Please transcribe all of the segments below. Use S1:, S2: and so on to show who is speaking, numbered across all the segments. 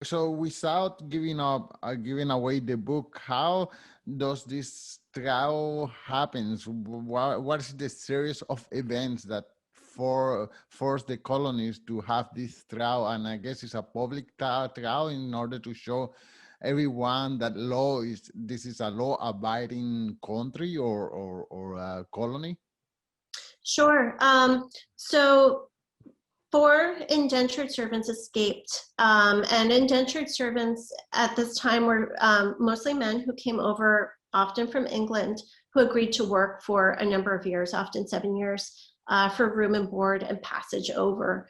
S1: So without giving away the book, how does this trial happens? What is the series of events that force the colonies to have this trial? And I guess it's a public trial in order to show everyone that this is a law-abiding country or a colony.
S2: Sure. So four indentured servants escaped, and indentured servants at this time were mostly men who came over, often from England, who agreed to work for a number of years, often 7 years, for room and board and passage over.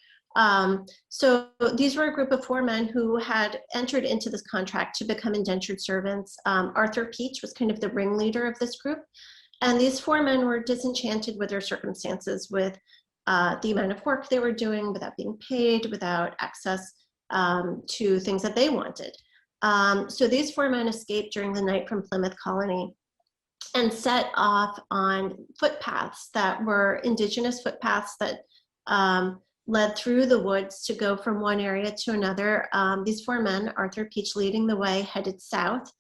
S2: So these were a group of four men who had entered into this contract to become indentured servants. Arthur Peach was kind of the ringleader of this group. And these four men were disenchanted with their circumstances, with the amount of work they were doing, without being paid, without access to things that they wanted. So these four men escaped during the night from Plymouth Colony and set off on footpaths that were indigenous footpaths that led through the woods to go from one area to another. These four men, Arthur Peach leading the way, headed south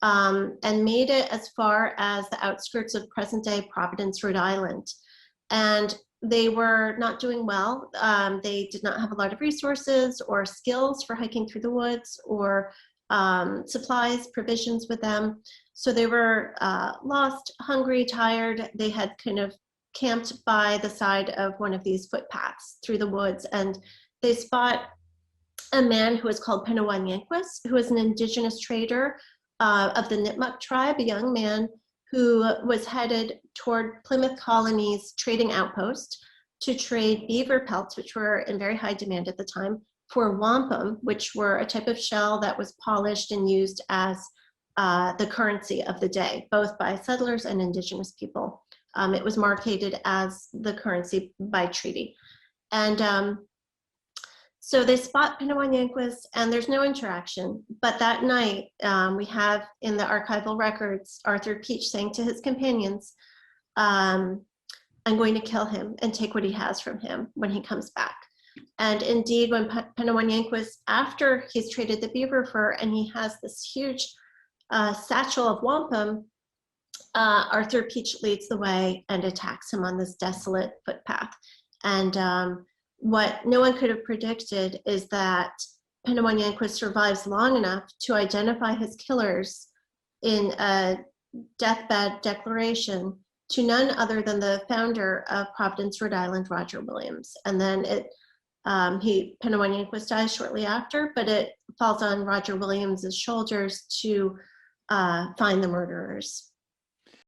S2: and made it as far as the outskirts of present-day Providence, Rhode Island. And they were not doing well. They did not have a lot of resources or skills for hiking through the woods, or supplies, provisions with them. So they were lost, hungry, tired. They had kind of camped by the side of one of these footpaths through the woods, and they spot a man who is called Penawanyanquis, who is an indigenous trader of the Nipmuc tribe, a young man who was headed toward Plymouth Colony's trading outpost to trade beaver pelts, which were in very high demand at the time, for wampum, which were a type of shell that was polished and used as the currency of the day, both by settlers and indigenous people. It was marketed as the currency by treaty. And so they spot Penawanyanquis, and there's no interaction. But that night, we have in the archival records Arthur Peach saying to his companions, I'm going to kill him and take what he has from him when he comes back. And indeed, when Penawanyanquis, after he's traded the beaver fur and he has this huge satchel of wampum, Arthur Peach leads the way and attacks him on this desolate footpath. And what no one could have predicted is that Penawanyanquis survives long enough to identify his killers in a deathbed declaration to none other than the founder of Providence, Rhode Island, Roger Williams. And then Penawanyanquis dies shortly after, but it falls on Roger Williams's shoulders to find the murderers.